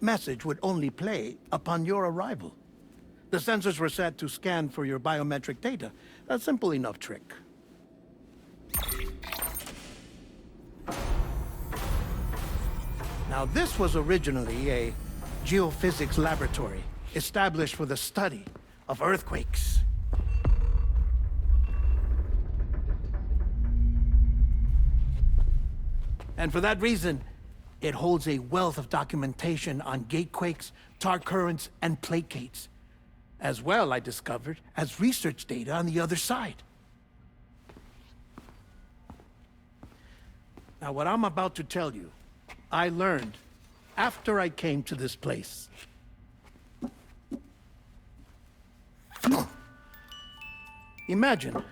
message would only play upon your arrival. The sensors were set to scan for your biometric data. A simple enough trick. Now, this was originally a geophysics laboratory established for the study of earthquakes. And for that reason, it holds a wealth of documentation on gatequakes, tar currents, and plate gates. As well, I discovered, as research data on the other side. Now, what I'm about to tell you, I learned after I came to this place. Imagine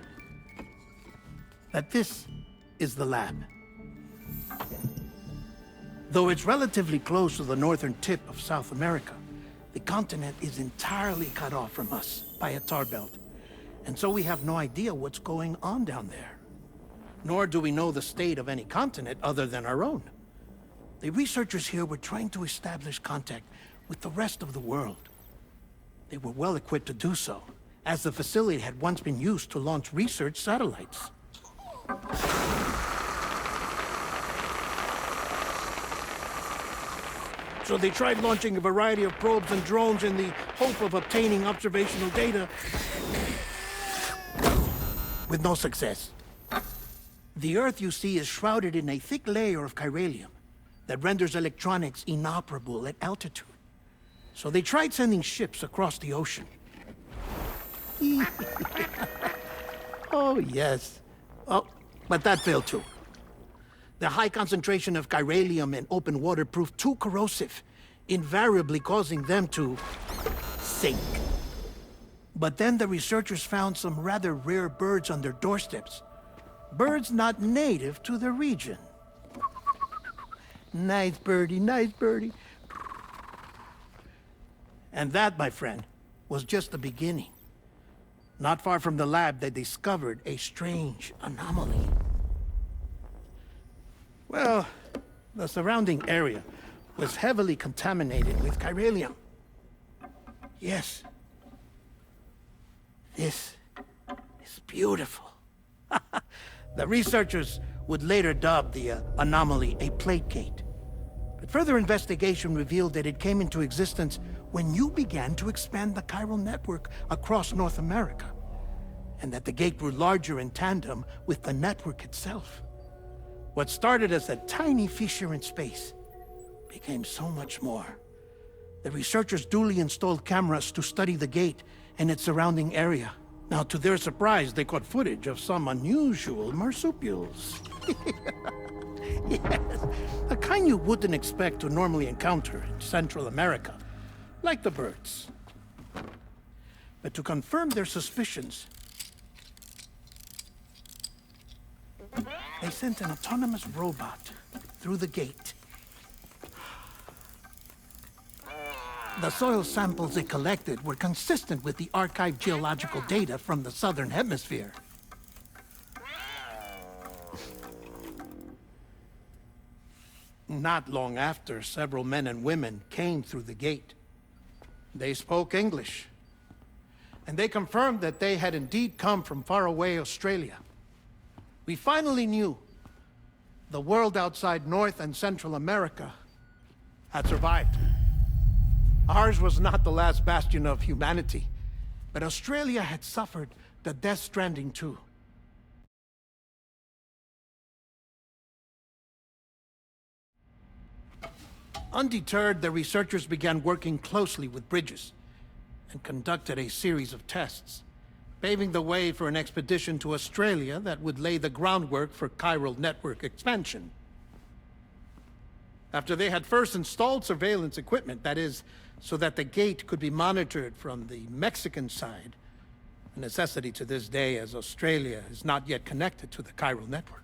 that this is the lab. Though it's relatively close to the northern tip of South America, the continent is entirely cut off from us by a tar belt. And so we have no idea what's going on down there. Nor do we know the state of any continent other than our own. The researchers here were trying to establish contact with the rest of the world. They were well equipped to do so, as the facility had once been used to launch research satellites. So they tried launching a variety of probes and drones in the hope of obtaining observational data, with no success. The Earth, you see, is shrouded in a thick layer of chiralium that renders electronics inoperable at altitude. So they tried sending ships across the ocean. Oh, yes. Oh, but that failed too. The high concentration of chiralium in open water proved too corrosive, invariably causing them to sink. But then the researchers found some rather rare birds on their doorsteps. Birds not native to the region. Nice birdie, nice birdie. And that, my friend, was just the beginning. Not far from the lab, they discovered a strange anomaly. Well, the surrounding area was heavily contaminated with chiralium. Yes. This is beautiful. The researchers would later dub the anomaly a plate gate. But further investigation revealed that it came into existence when you began to expand the chiral network across North America, and that the gate grew larger in tandem with the network itself. What started as a tiny fissure in space became so much more. The researchers duly installed cameras to study the gate and its surrounding area. Now, to their surprise, they caught footage of some unusual marsupials. Yes, a kind you wouldn't expect to normally encounter in Central America, like the birds. But to confirm their suspicions, they sent an autonomous robot through the gate. The soil samples it collected were consistent with the archived geological data from the southern hemisphere. Not long after, several men and women came through the gate. They spoke English, and they confirmed that they had indeed come from faraway Australia. We finally knew the world outside North and Central America had survived. Ours was not the last bastion of humanity, but Australia had suffered the death stranding too. Undeterred, the researchers began working closely with Bridges and conducted a series of tests, paving the way for an expedition to Australia that would lay the groundwork for chiral network expansion. After they had first installed surveillance equipment, that is, so that the gate could be monitored from the Mexican side, a necessity to this day as Australia is not yet connected to the chiral network.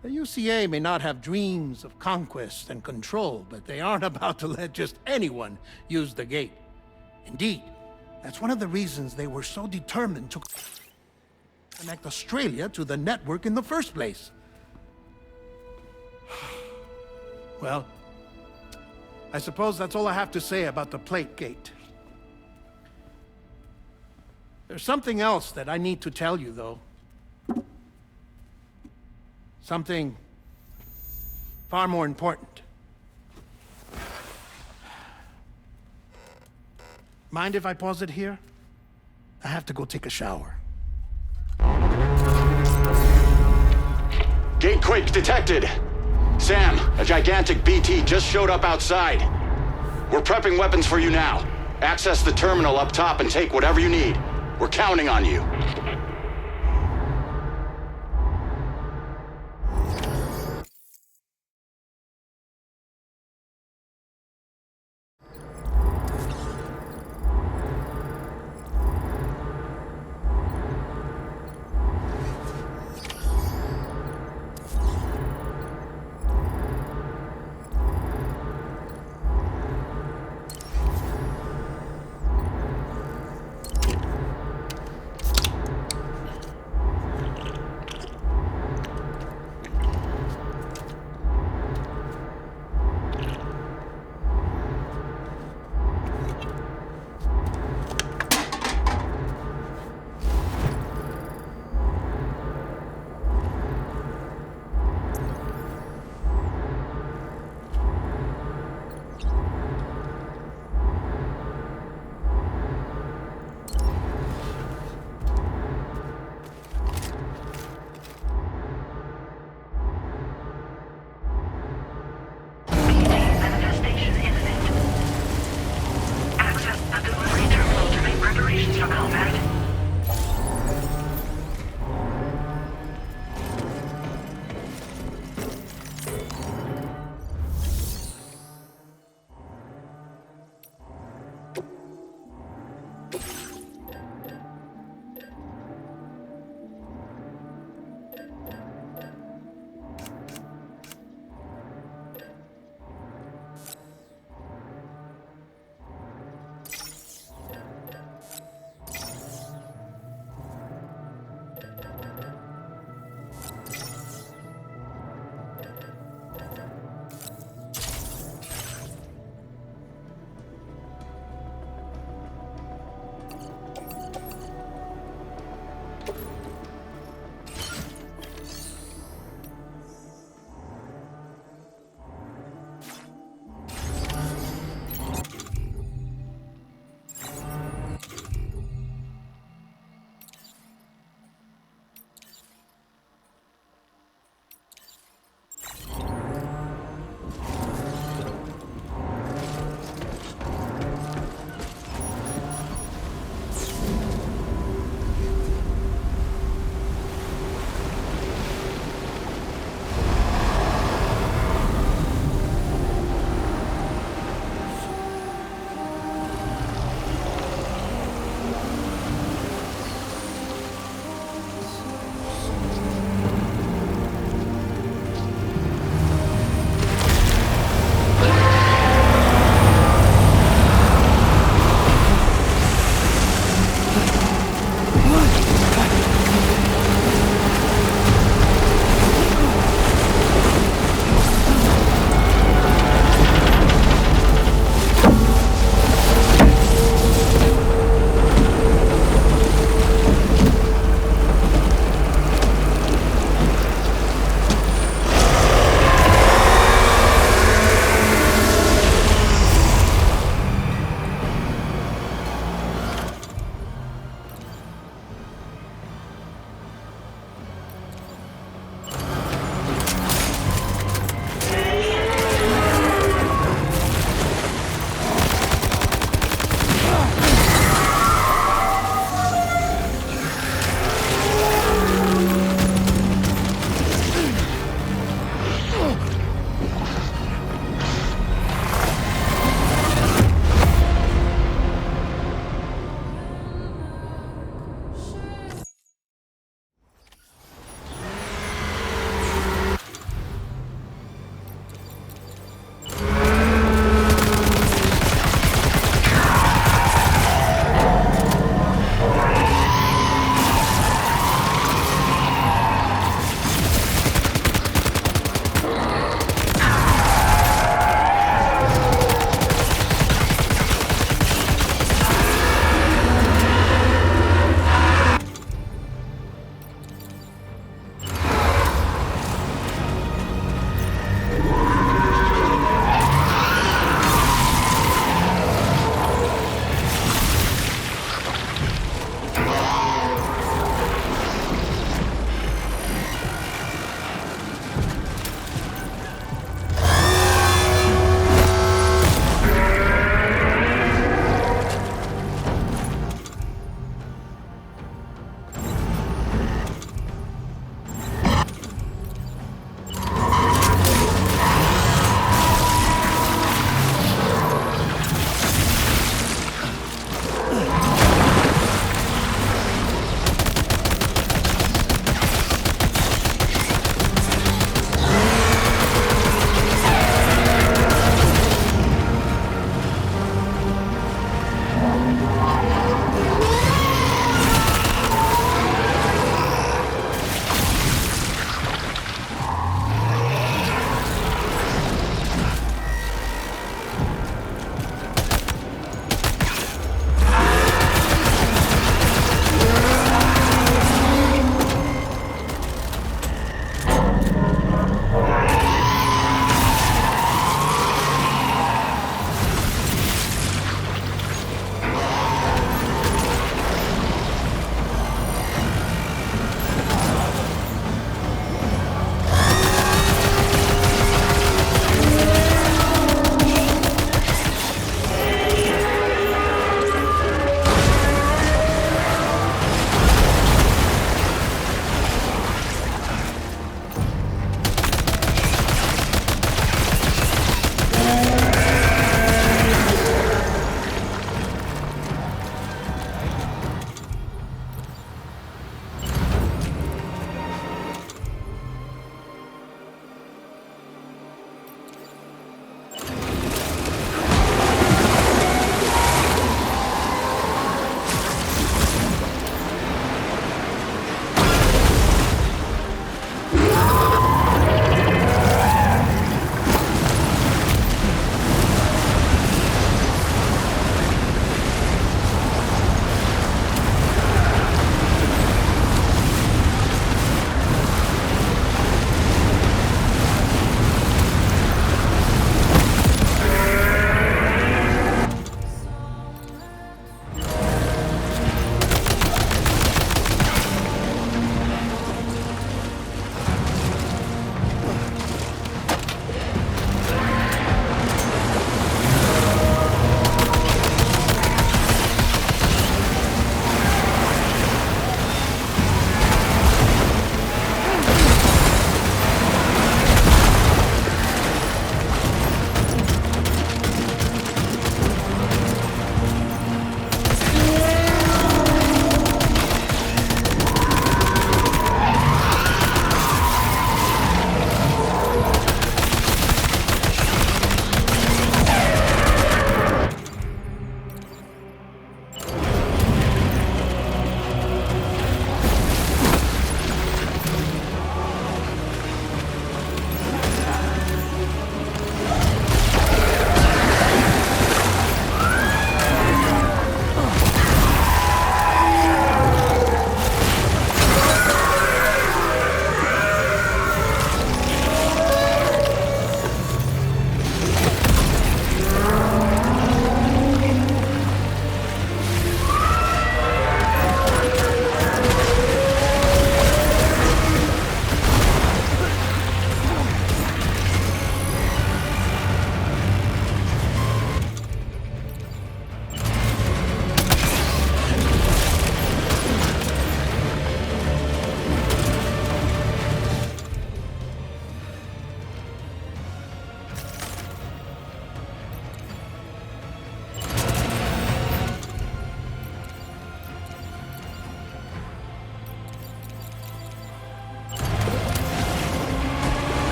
The UCA may not have dreams of conquest and control, but they aren't about to let just anyone use the gate. Indeed, that's one of the reasons they were so determined to connect Australia to the network in the first place. Well, I suppose that's all I have to say about the plate gate. There's something else that I need to tell you, though. Something far more important. Mind if I pause it here? I have to go take a shower. Gate quake detected. Sam, a gigantic BT just showed up outside. We're prepping weapons for you now. Access the terminal up top and take whatever you need. We're counting on you.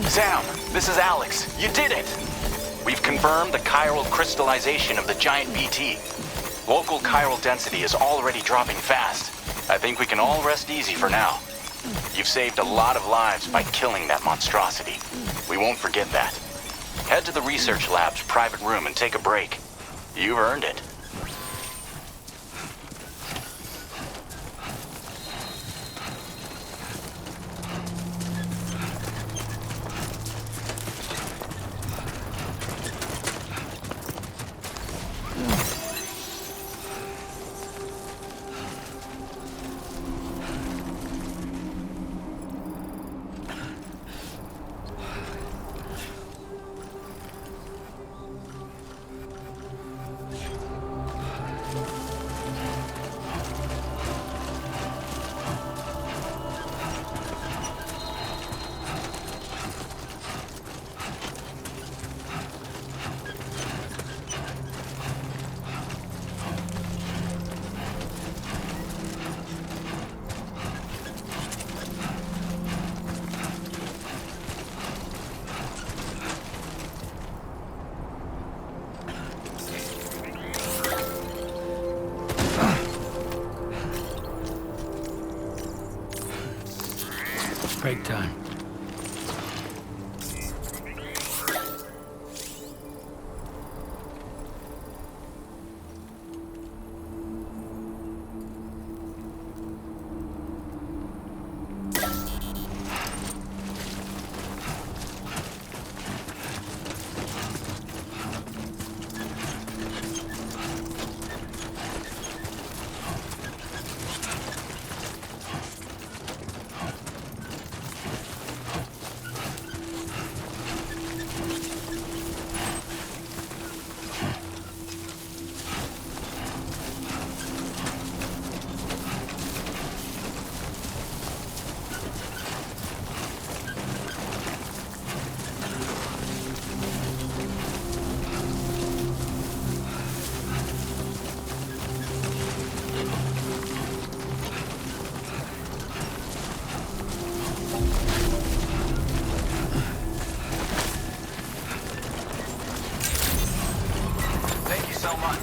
Sam, this is Alex. You did it! We've confirmed the chiral crystallization of the giant BT. Local chiral density is already dropping fast. I think we can all rest easy for now. You've saved a lot of lives by killing that monstrosity. We won't forget that. Head to the research lab's private room and take a break. You've earned it. Break time. Thank you so much.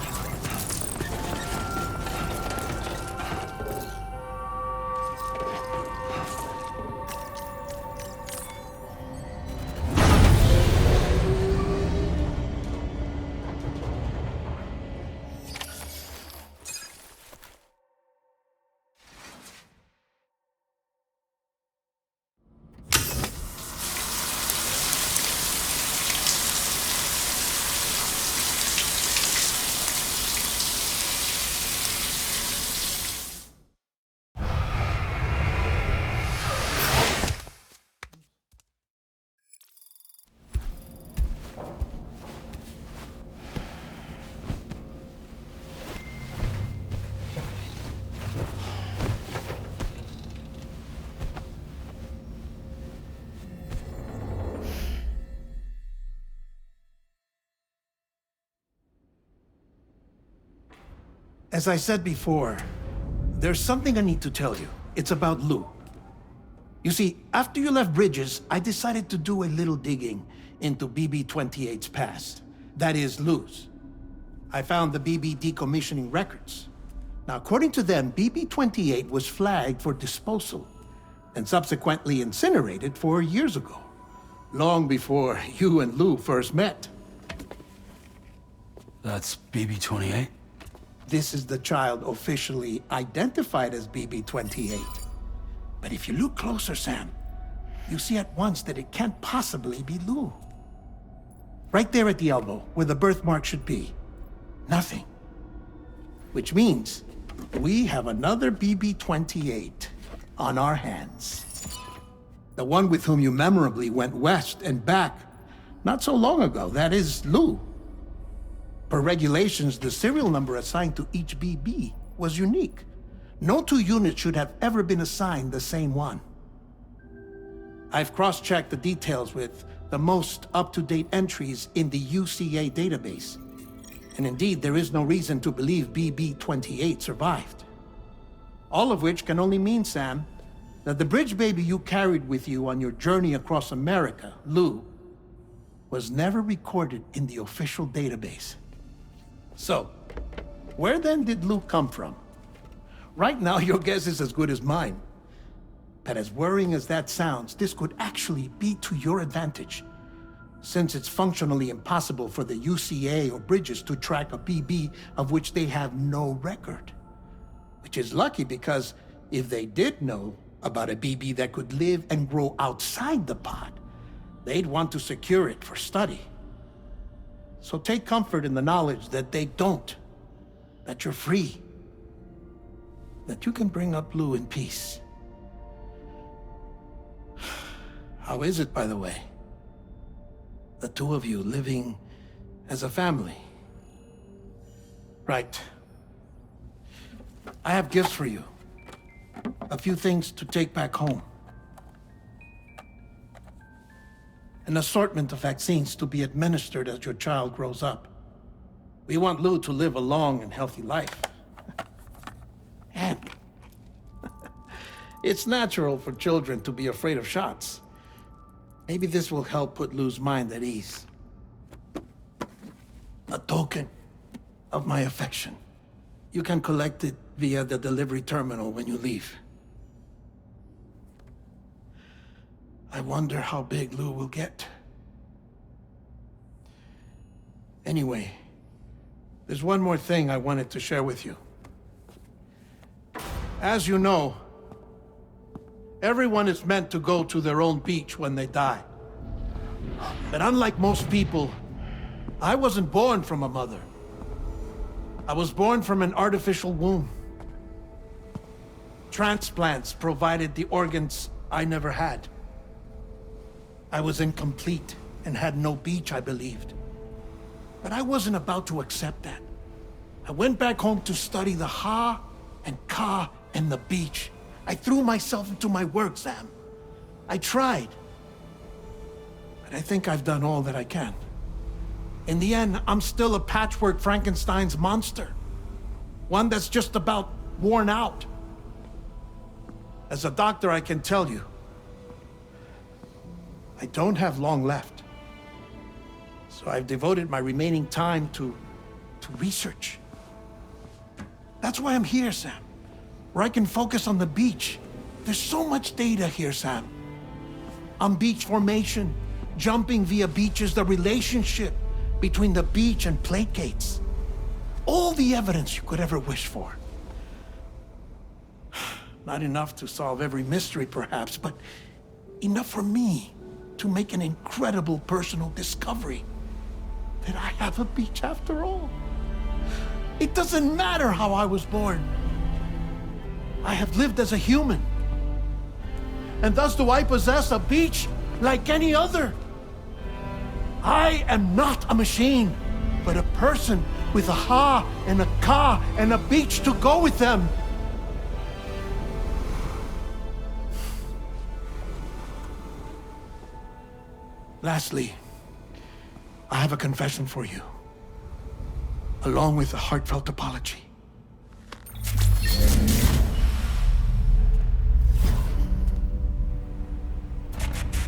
As I said before, there's something I need to tell you. It's about Lou. You see, after you left Bridges, I decided to do a little digging into BB-28's past. That is, Lou's. I found the BB decommissioning records. Now, according to them, BB-28 was flagged for disposal and subsequently incinerated 4 years ago, long before you and Lou first met. That's BB-28? This is the child officially identified as BB-28. But if you look closer, Sam, you see at once that it can't possibly be Lou. Right there at the elbow, where the birthmark should be. Nothing. Which means we have another BB-28 on our hands. The one with whom you memorably went west and back not so long ago, that is Lou. Per regulations, the serial number assigned to each BB was unique. No two units should have ever been assigned the same one. I've cross-checked the details with the most up-to-date entries in the UCA database. And indeed, there is no reason to believe BB-28 survived. All of which can only mean, Sam, Now, the bridge baby you carried with you on your journey across America, Lou, was never recorded in the official database. So, where then did Lou come from? Right now, your guess is as good as mine. But as worrying as that sounds, this could actually be to your advantage, since it's functionally impossible for the UCA or Bridges to track a BB of which they have no record. Which is lucky, because if they did know about a BB that could live and grow outside the pod, they'd want to secure it for study. So take comfort in the knowledge that they don't, that you're free, that you can bring up Lou in peace. How is it, by the way? The two of you living as a family. Right. I have gifts for you. A few things to take back home. An assortment of vaccines to be administered as your child grows up. We want Lou to live a long and healthy life. And it's natural for children to be afraid of shots. Maybe this will help put Lou's mind at ease. A token of my affection. You can collect it via the delivery terminal when you leave. I wonder how big Lou will get. Anyway, there's one more thing I wanted to share with you. As you know, everyone is meant to go to their own beach when they die. But unlike most people, I wasn't born from a mother. I was born from an artificial womb. Transplants provided the organs I never had. I was incomplete and had no beach, I believed. But I wasn't about to accept that. I went back home to study the Ha and Ka and the beach. I threw myself into my work, Sam. I tried. But I think I've done all that I can. In the end, I'm still a patchwork Frankenstein's monster. One that's just about worn out. As a doctor, I can tell you, I don't have long left. So I've devoted my remaining time to research. That's why I'm here, Sam. Where I can focus on the beach. There's so much data here, Sam. On beach formation, jumping via beaches, the relationship between the beach and plate gates. All the evidence you could ever wish for. Not enough to solve every mystery, perhaps, but enough for me to make an incredible personal discovery that I have a beach after all. It doesn't matter how I was born. I have lived as a human. And thus do I possess a beach like any other. I am not a machine, but a person with a Ha and a Ka and a beach to go with them. Lastly, I have a confession for you, along with a heartfelt apology.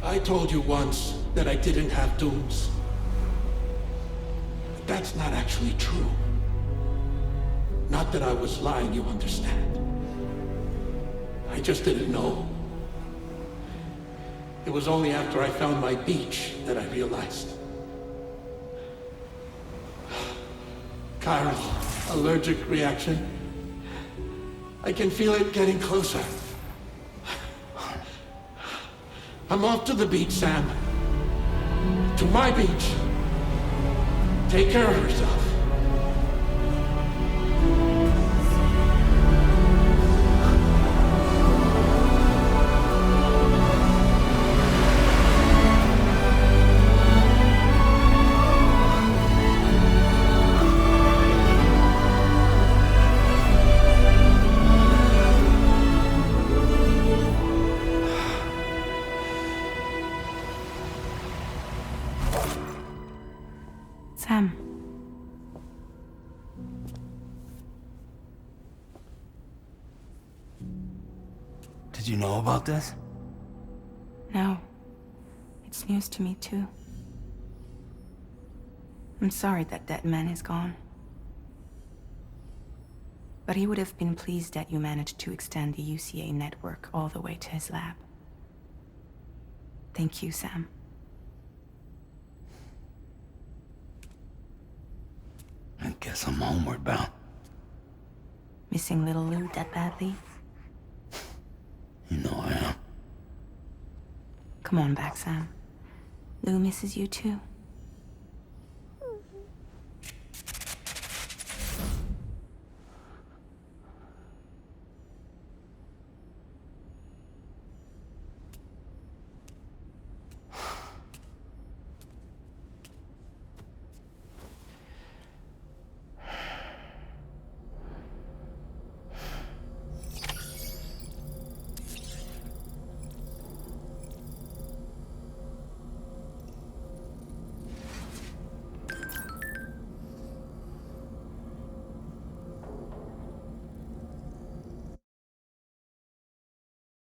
I told you once that I didn't have dooms. But that's not actually true. Not that I was lying, you understand. I just didn't know. It was only after I found my beach that I realized. Chiral allergic reaction. I can feel it getting closer. I'm off to the beach, Sam. To my beach. Take care of yourself. Sam. Did you know about this? No. It's news to me, too. I'm sorry that that man is gone. But he would have been pleased that you managed to extend the UCA network all the way to his lab. Thank you, Sam. I guess I'm homeward bound. Missing little Lou that badly? You know I am. Come on back, Sam. Lou misses you too.